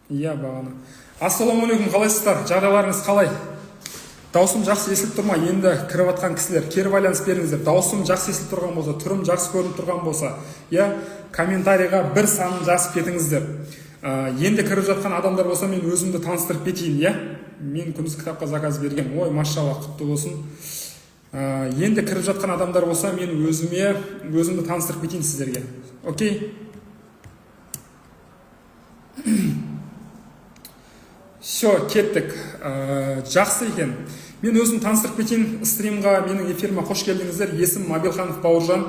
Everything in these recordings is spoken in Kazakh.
Иә, бағана. Ассалаумағалейкум, қалайсыздар? Жағдайларыңыз қалай? Даусым жақсы естіліп тұр ма? Енді кіріп жатқан кісілер кері байланыс беріңіздер. Даусым жақсы естіліп тұрған болса, түрім жақсы көрініп тұрған болса, иә, комментарийға бір санын жазып кетіңіздер. Енді кіріп жатқан адамдар болса, мен өзімді таныстырып кетейін, иә? Мен күндіз кітапқа заказ берген. Ой, машалла, құтты болсын. Енді кіріп жатқан адамдар болса, мен өзімді таныстырып кетейін сіздерге. Окей? Все, кеттік. Жақсы екен. Мен өзім таныстырып кетейін стримға, менің эфиріме қош келдіңіздер. Есім Мабелханов Бауыржан.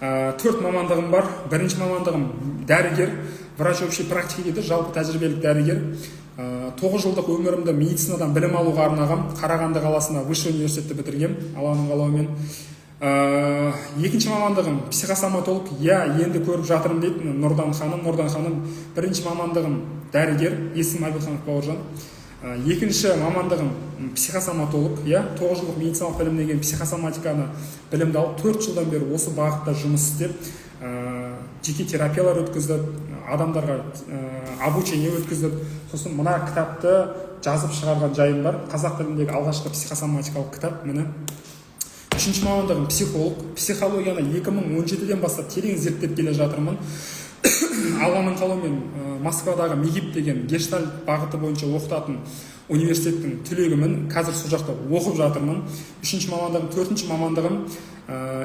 4 мамандығым бар. Бірінші мамандығым дәрігер, врач общей практики дейді, жалпы тәжірибелік дәрігер. 9 жылдық өмірімді медицинадан білім алуға арнағам. Қарағанды қаласында высший университетті бітіргем, Алланың қалауымен. Екінші мамандығым психосоматолог. Енді көріп жатырмын дейді Нұрдан ханым. Бірінші мамандығым дәрігер, есім Мабелханов Бауыржан. Екінші мамандығым психосоматолог. 9 жылдық медициналық білімнен кейін психосоматиканы білімді алып, 4 жылдан бері осы бағытта жұмыс істеп, жеке терапиялар өткіздіп, адамдарға обучение өткіздіп, сосын мына кітапты жазып шығарған жайым бар. Қазақ тіліндегі алғашқы психосоматикалық кітап міне. Үшінші мамандығым психолог. Психологияны 2017-ден бастап терең зерттеп келе жатырмын. Алланың қалауымен Москвадағы МИГИП деген гештальт бағыты бойынша оқытатын университеттің түлегімін. Қазір сол жақта оқып жатырмын. Үшінші мамандығым, төртінші мамандығым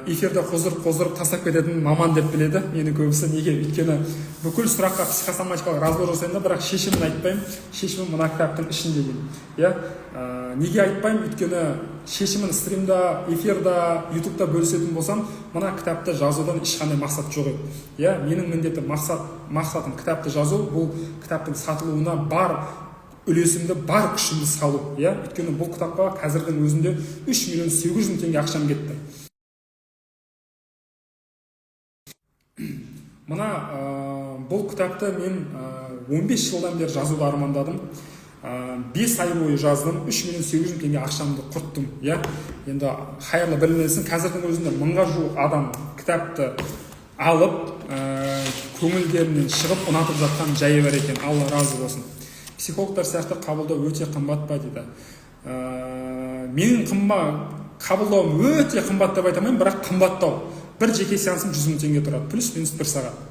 эфирді қоздырып тастап кететін маман деп біледі мені көбісі. Неге? Өйткені бүкіл сұраққа психосоматикалық разбор жасаймын да, бірақ шешімін айтпаймын. Шешімін мына кітаптың ішінде дейді. Неге айтпаймын? Өйткені шешімін стримда, эфирда, ютубта бөлісетін болсам, мына кітапты жазудан ешқандай мақсат жоқ еді. Менің міндетім, мақсатым кітапты жазу, бұл кітаптың сатылуына бар үлесімді, бар күшімді салу. Өйткені бұл кітапқа қазірдің өзінде 3.800.000 теңге ақшам кетті. Мына бұл кітапты мен 15 жылдан бері жазуды армандадым. 5 ай бойы жаздым, 3.800.000 теңге ақшамды құрттым. Енді хайырлы білінесін, қазірдің өзінде 1000-ға жуық адам кітапты алып, көңілдерінен шығып, ұнатып жатқан жайы бар екен. Алла разы болсын. Психологтар сияқты қабылдау өте қымбат па дейді. Менің қабылдауым өте қымбат деп айтамайын, бірақ қымбаттау. Бір жеке сеансым 100.000 теңге тұрады, плюс-минус 1 сағат.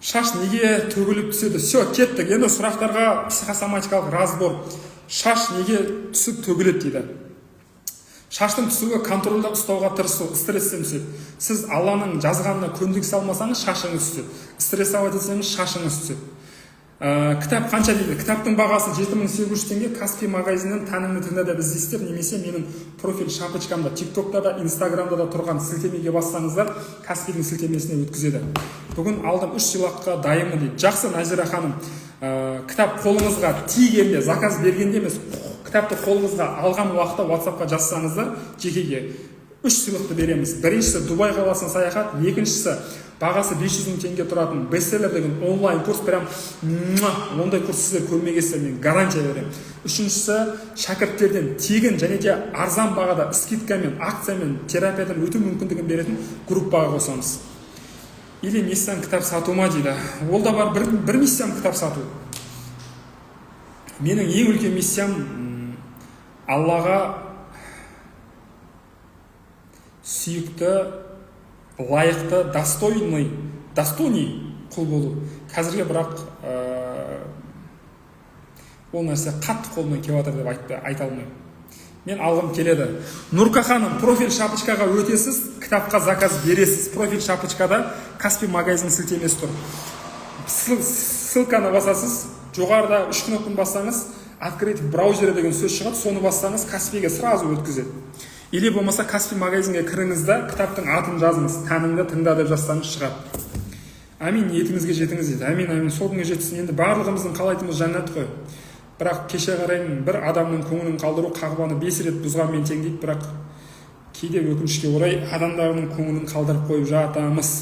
Шаш неге төгіліп түседі? Все, кеттік. Енді сұрақтарға психосоматикалық разбор. Шаш неге түсіп төгіледі дейді. Шаштың түсуі контрольда ұстауға тырысу, стресстен түседі. Сіз Алланың жазғанына көндіге алмасаңыз, шашыңыз түседі. Стресс алып етсеңіз, шашыңыз түседі. Кітап қанша дейді? Кітаптың бағасы 7.800 теңге. Каспи магазиннен тәніңді тыңдада іздейсіздер, немесе менің профиль шапочкамда, тиктокта да, инстаграмда да тұрған сілтемеге бассаңыздар, Каспидің сілтемесіне өткізеді. Бүгін алдым 3 сыйлыққа дайынмын дейді. Жақсы, Назира ханым, кітап қолыңызға тигенде, заказ бергенде емес, кітапты қолыңызға алған уақытта WhatsAppқа жазсаңыздар, жекеге 3 сыйлықты береміз. Біріншісі Дубай қаласына саяхат, екіншісі бағасы 500.000 теңге тұратын бестселлер деген онлайн курс, прям ондай курс сіздер көрмегенсіздер, мен гарантия беремін. Үшіншісі шәкірттерден тегін және де арзан бағада скидкамен, акциямен терапиядан өту мүмкіндігін беретін группаға қосамыз. Или миссияң кітап сату ма дейді. Ол да бар, бір миссиям кітап сату. Менің ең үлкен миссиям Аллаға сүйікті, лайықты, достойный құл болу. Қазірге бірақ ол нәрсе қатты қолымнан келіп жатыр деп айта алмаймын. Мен алғым келеді. Нұрка ханым, профиль шапочкаға өтесіз, кітапқа заказ бересіз. Профиль шапочкада Каспи магазин сілтемесі тұр. Ссылканы басасыз, жоғарыда 3 кнопканы бассаңыз, открыть в браузере деген сөз шығады, соны бассаңыз Каспиге сразу өткізеді. Или болмаса Каспи магазинге кіріңіз да, кітаптың атын жазыңыз, тәніңді тыңда деп жазсаңыз шығады. Амин, ниетіңізге жетіңіз дейді. Амин, сол күнге жетсін. Енді барлығымыздың қалайтынымыз жәннат қой. Бірақ кеше қараймын, бір адамның көңілін қалдыру қағбаны 5 рет бұзғанмен тең дейді, бірақ кейде өкінішке орай адамдардың көңілін қалдырып қойып жатамыз.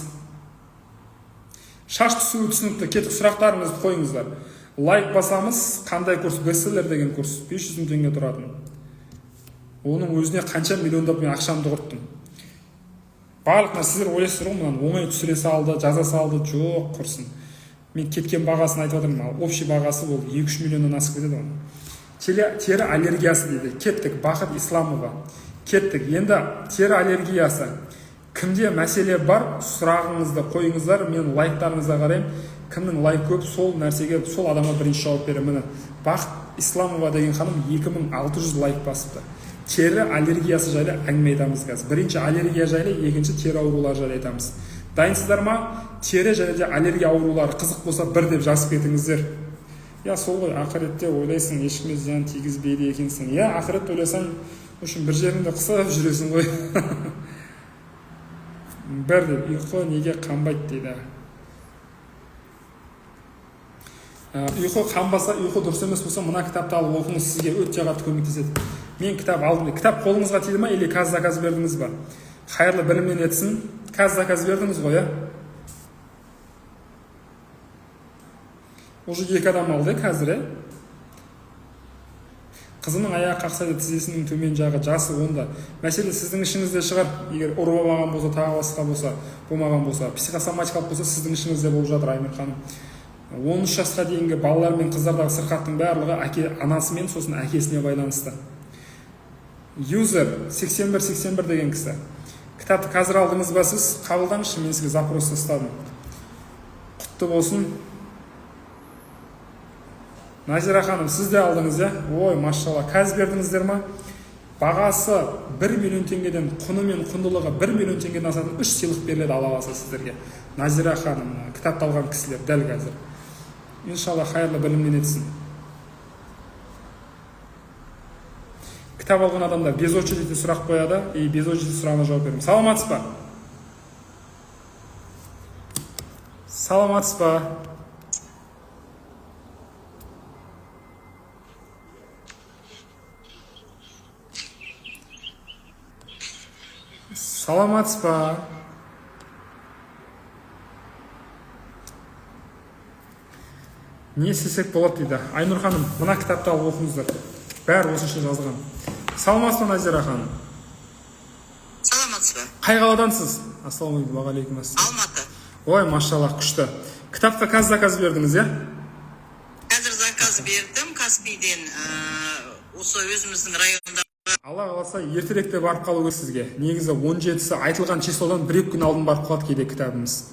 Шаш түсуі түсінікті. Кетіп сұрақтарыңызды қойыңыздар. Лайк басамыз, қандай курс? Бестселлер деген курс 500.000 теңге тұратын. Оның өзіне қанша миллиондап мен ақшамды құрттым. Барлық сіздер ойлайсыздар ғой, мынаны оңай түсіре салды, жаза салды, жоқ құрсын. Мен кеткен бағасын айтып отырмын, ал общий бағасы ол 2-3 миллионнан асып кетеді оны. Тері аллергиясы дейді. Кеттік. Бақыт Исламова. Кеттік. Енді тері аллергиясы. Кімде мәселе бар, сұрағыңызды қойыңыздар, мен лайктарыңызға қараймын. Кімнің лайк көп, сол нәрсеге, сол адамға бірінші жауап беремін. Бақыт Исламова деген ханым 2600 лайк басыпты. Тері аллергиясы жайлы әңгіме айтамыз қазір. Бірінші аллергия жайлы, екінші тері аурулары жайлы айтамыз. Дайынсыздар ма? Тері және де аллергия аурулары қызық болса бір деп жазып кетіңіздер. Я сол ғой, ақыретте ойлайсың, ешкімге зиян тигізбейді екенсің. Я ақырет ойласаң, үшін бір жеріңді қысып жүресің ғой. Бір деп, ұйқы неге қанбайды дейді. Ұйқы қанбаса, ұйқы дұрыс емес болса, мына кітапты алып оқыңыз, сізге өте қатты көмектеседі. Мен кітап алдым. Кітап қолыңызға тиді ма, или каз заказ бердіңіз ба? Қайырлы білімнен етсін. Каз заказ бердіңіз ғой, Уже 2 адам алды қазір, Қызының аяғы қақсайды, тізесінің төмен жағы, жасы 10-да. Мәселе сіздің ішіңізде шығар. Егер ұрмаған болса, тағы басқа болса, болмаған болса, психосоматикалық болса, сіздің ішіңізде болып жатыр, Аймир ханым. 13 жасқа дейінгі балалар мен қыздардағы сырқаттың барлығы анасымен, сосын әкесіне байланысты. Юзер 8181 деген кісі. Кітапты қазір алдыңыз ба сіз? Қабылдаңызшы, мен сізге запрос тастадым. Құтты болсын. Назира ханым, сіз де алдыңыз, Ой, машалла, каз бердіңіздер ма? Бағасы 1 миллион теңгеден, құны мен құндылығы 1 миллион теңгеден асатын 3 сыйлық беріледі, ала аласыз сіздерге. Назира ханым, кітапты алған кісілер дәл қазір. Иншалла хайырлы білімнен етсін. Кітап алған адамдар без очереди сұрақ қояды, и без очереди сұрағына жауап беремін. Саламатсыз ба? Саламатсыз ба? Саламатсыз ба? Не істесек болады дейді. Айнұр ханым, мына кітапты алып оқыңыздар. Бәрі осынша жазылған. Саламатсыз ба, Назира ханым? Саламатсыз ба? Қай қаладансыз? Ассалаумағалейкум. Алматы. Ой, машалла, күшті. Кітапқа каз заказ бердіңіз, Қазір заказ бердім, Каспийден, осы өзіміздің районда. Алла қаласа ертеректе барып қалу керек сізге. Негізі 17-сі айтылған числодан 1-2 күн алдын барып қалады кейде кітабымыз.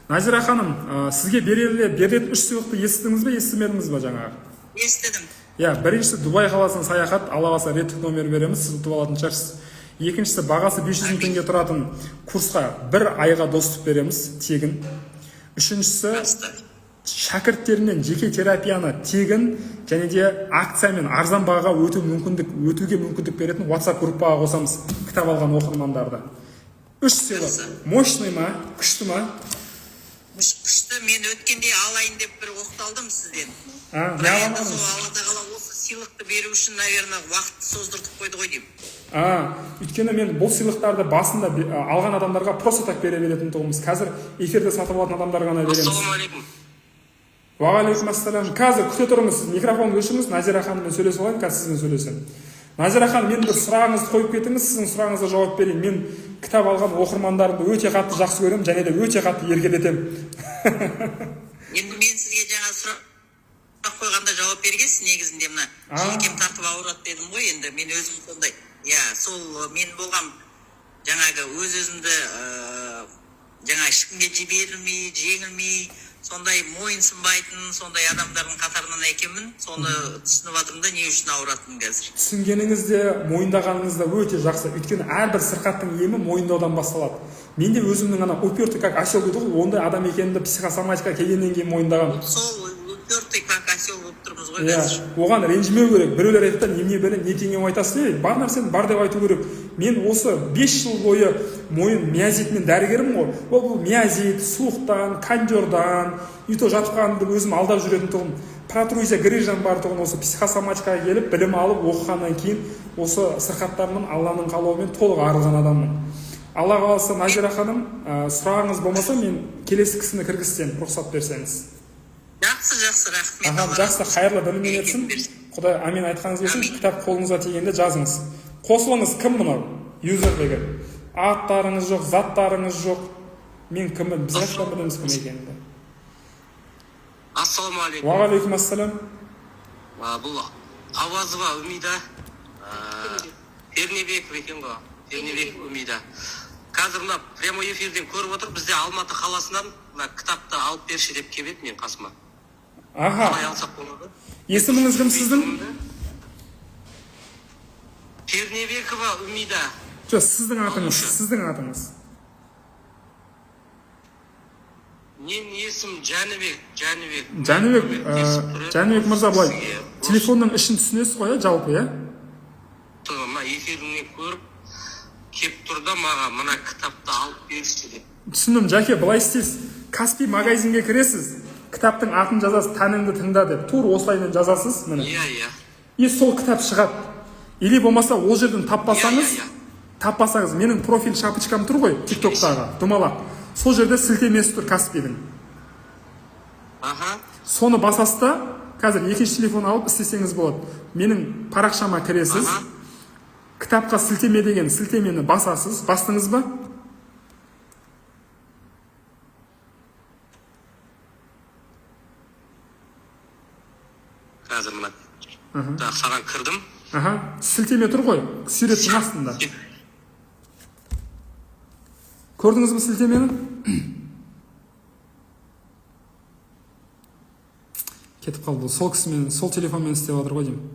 Назира ханым, сізге берілетін 3 сыйлықты естідіңіз бе, естімедіңіз бе жаңағы? Естідім. Біріншісі Дубай қаласына саяхат, Алла қаласа реттік номер береміз, сіз ұтып алатын шығарсыз. Екіншісі бағасы 500 мың теңге тұратын курсқа 1 айға доступ береміз, тегін. Үшіншісі шәкірттерінен жеке терапияны тегін және де акциямен арзан бағаға өтуге мүмкіндік беретін WhatsApp группаға қосамыз кітап алған оқырмандарды. 3 сыйлық. Мощный ма? Күшті ма? Күшті, мен өткенде алайын деп бір оқталдым сізден. Не аламыз? Аллада қала осы сыйлықты беру үшін, наверное, уақытты создыртып қойды ғой деймін. Өйткені мен бұл сыйлықтарды басында алған адамдарға просто так бере беретін тұғымыз. Қазір эфирде сатып алатын адамдар ғана береміз. Ассалаумағалейкум. Уағалейкум ассалам. Қазір күте тұрыңыз, микрофонды өшіріңіз, Назира ханыммен сөйлесіп алайын, қазір сізбен сөйлесем. Назира ханым, мен бір сұрағыңызды қойып кетіңіз, сіздің сұрағыңызға жауап берейін. Мен кітап алған оқырмандарды өте қатты жақсы көремін, және де өте қатты еркелетемін. Енді мен сізге жаңа сұрақ қойғанда жауап бергенсіз, негізінде мына жеңкем тартып ауырады дедім ғой, енді мен өзім сондай. Сол мен болғам жаңағы өз-өзімді жаңа ешкімге жіберілмей, жеңілмей, сондай мойынсынбайтын, сондай адамдардың қатарынан екенмін. Соны түсініп жатырмын да, не үшін ауыратынын қазір. Түсінгеніңізде, мойындағаныңыз да өте жақсы. Өйткені әрбір сырқаттың емі мойындаудан басталады. Мен де өзімнің ана упертый как осел дейді ғой, ондай адам екенімді психосоматика келгеннен кейін мойындаған. Сол упертый как осел болып тұрмыз ғой қазір. Оған ренжімеу керек. Біреулер айтады, немене бәрі, не теңеу айтасыз? Бар нәрсені бар деп айту керек. Мен осы 5 жыл бойы мойын миозитмен дәрігерім ғой. Бұл миозит, суықтан, кандердан, үйто жатқанды өзім алдап жүретін тұғым. Протрузия грыжам бар тұғын, осы психосоматикаға келіп, білім алып, оқығаннан кейін осы сырқаттарымның Алланың қалауымен толық арылған адаммын. Алла қаласа, Назира ханым, сұрағыңыз болмаса, мен келесі кісіні кіргізсем, рұқсат берсеңіз. Жақсы, рахмет. Жақсы, қайырлы біліммен етсін. Құдай амин айтқаныңыз келсін, кітап қолыңызға тигенде жазыңыз. Қосылыңыз, кім мынау? Юзер деген. аттарыңыз жоқ, заттарыңыз жоқ. Мен кіммін? Біз қашан білеміз кім екенімді. Ассалаумағалейкум. Уағалейкум ассалам. Бұл Авазова Умида. Пернебеков екен ғой. Пернебеков Умида. Қазір мына прямой эфирден көріп отыр. Бізде Алматы қаласынан мына кітапты алып берші деп келіп еді мен қасыма. Аха. Қалай алсақ болады? Есіміңіз кім сіздің? Пернебекова Умида. Жоқ, сіздің атыңыз. Менің есім Жәнібек. Жәнібек мырза, былай телефонның ішін түсінесіз ғой, жалпы, иә? Мына эфиріңнен көріп кеп тұрда маған мына кітапты алып берші деп. Түсіндім, Жәке, былай істейсіз. Каспи магазинге кіресіз, кітаптың атын жазасыз, тәніңді тыңда деп. Тур осылаймен жазасыз, міне. Иә. И сол кітап шығады. Или болмаса ол жерден таппасаңыз, менің профиль шапочкам тұр ғой, TikTok'тағы, думалақ. Сол жерде сілтемесі тұр Каспидің. Соны басасыз да, қазір екінші телефон алып істесеңіз болады. Менің парақшама кіресіз, кітапқа сілтеме деген сілтемені басасыз. Бастыңыз ба? Қазір мына саған кірдім. Сілтеме тұр ғой, суреттің астында. Көрдіңіз бі сілтемені? Кетіп қалды. Сол кісімен, сол телефонмен істеп отыр ғой деймін.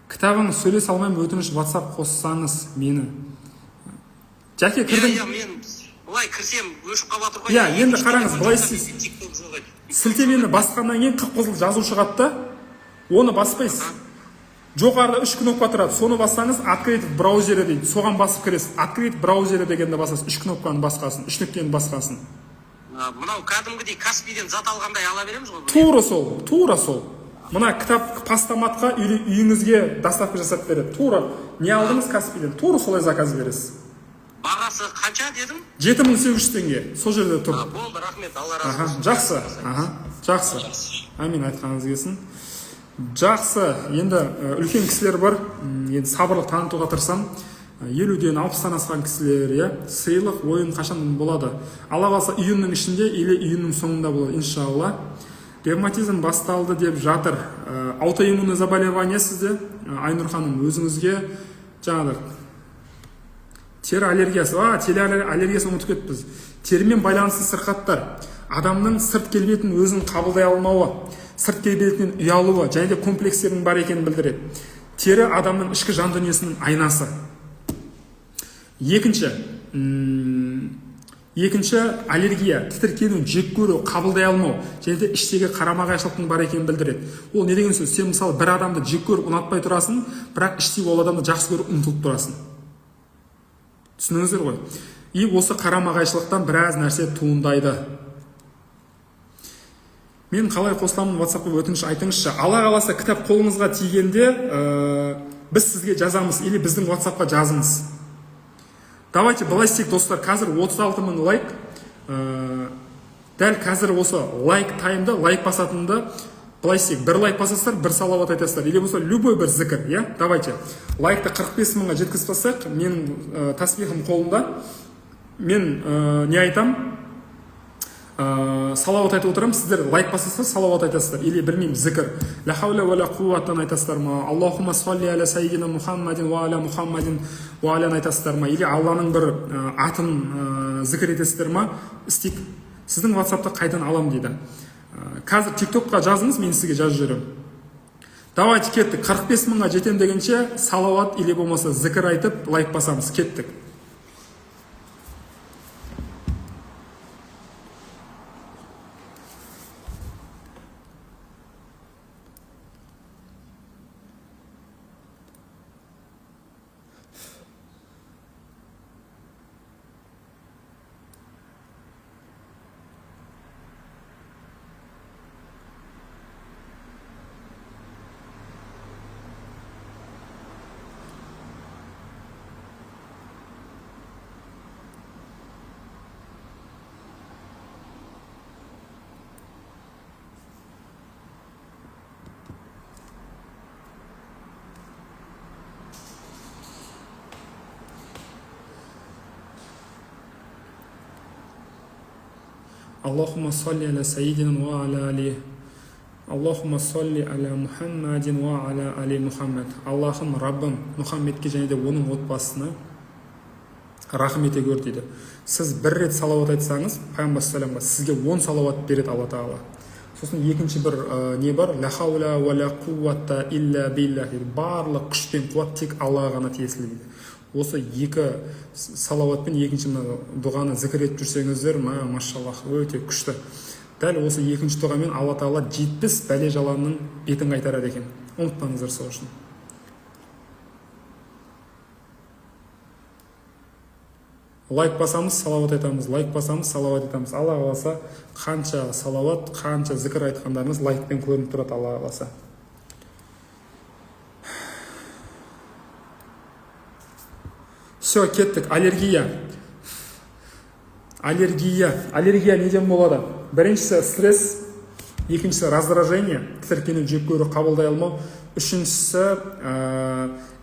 Кітабын сөйлесе алмаймын, өтініш WhatsApp қоссаңыз мені. Жәке, кірдім. Мен былай кірсем өшіп қалатыр ғой. Енді қараңыз, былай істейсіз. Сілтемені басқаннан кейін қып-қызыл жазу шығады да, оны баспайсыз. Жоғарыда 3 кнопка тұрады. Соны бассаңыз открыть в браузере дейді. Соған басып кіресіз. Открыть в браузере дегенде басасыз. 3 кнопканы басқасын, 3 нүктені басқасын. Мынау кәдімгідей Каспиден зат алғандай ала береміз ғой. Тура сол. Мына кітап постаматқа үйіңізге доставка жасап береді. Тура не алдыңыз Каспиден? Тура солай заказ бересіз. Бағасы қанша дедім? 7800 теңге. Сол жерде тұр. Болды, рахмет, Алла разы болсын. Жақсы. Амин, айтқаныңыз келсін. Жақсы, енді үлкен кісілер бар, енді сабырлық танытуға тырысам. 50-ден 60-тан асқан кісілер, сыйлық, ойын қашан болады. Алла қаласа июньнің ішінде или июньнің соңында болады, иншалла. Ревматизм басталды деп жатыр. Аутоиммунный заболевание сізде, Айнұр ханым, өзіңізге жаңағы тері аллергиясы. Тері аллергиясы ұмытып кетіппіз. Терімен байланысты сырқаттар. Адамның сырт келбетін өзін қабылдай алмауы, сырт келбетінен ұялуы және де комплекстерінің бар екенін білдіреді. Тері адамның ішкі жан дүниесінің айнасы. Екінші аллергия, тітіркену, жек көру, қабылдай алмау және де іштегі қарама-қайшылықтың бар екенін білдіреді. Ол не деген сөз? Сен мысалы бір адамды жек көріп ұнатпай тұрасың, бірақ іштегі ол адамды жақсы көріп ұмтылып тұрасың. Түсініңіздер ғой. И осы қарама-қайшылықтан біраз нәрсе туындайды. Мен қалай қосыламын WhatsApp-қа өтініш айтыңызшы. Алла қаласа кітап қолыңызға тигенде біз сізге жазамыз или біздің WhatsApp-қа жазыңыз. Давайте былай істейік, достар, қазір 36 000 лайк. Дәл қазір осы лайк таймда, лайк басатында былай істейік. Бір лайк басасыздар, бір салауат айтасыздар. Или болса любой бір зікір, Давайте. Лайкты 45 000-ға жеткізіп бассақ, менің тасбихым қолымда. Мен не айтам? Салауат айтып отырам, сіздер лайк басасыздар, салауат айтасыздар. Или білмеймін, зікір. Ла хауля ва ла қуаттан айтасыздар ма? Аллахумма салли аля сайидина Мухаммадин ва аля Мухаммадин ва алян айтасыздар ма? Или Алланың бір атын зікір етесіздер ма? Істейік. Сіздің WhatsApp-та қайдан алам дейді. Қазір TikTok-қа жазыңыз, мен сізге жазып жіберемін. Давайте кеттік. 45 000-ға жетем дегенше салауат или болмаса зікір айтып лайк басамыз. Кеттік. Аллахумма салли аля сайидина ва аля али. Аллахумма салли аля Мухаммадин ва аля али Мухаммад. Аллахым, Раббым, Мұхаммедке және де оның отбасына рахым ете көр дейді. Сіз бір рет салауат айтсаңыз, пайғамбар саламға сізге 10 салауат береді Алла Тағала. Сосын екінші бір не бар? Ла хаула ва ла қуввата илля билlah. Барлық күш пен қуат тек Аллаға ғана тиесілі дейді. Осы екі салауатпен екінші дұғаны зікір етіп жүрсеңіздер, машаллах, өте күшті. Дәл осы екінші дұғамен Алла Тағала 70 бәле жаланың бетін қайтарады екен. Ұмытпаңыздар сол үшін. Лайк басамыз, салауат айтамыз, лайк басамыз, салауат айтамыз. Алла қаласа, қанша салауат, қанша зікір айтқандарыңыз лайкпен көрініп тұрады Алла қаласа. Все, кеттік. Аллергия. Аллергия неден болады? Біріншісі стресс, екіншісі раздражение, тітіркену, жек көру, қабылдай алмау. Үшіншісі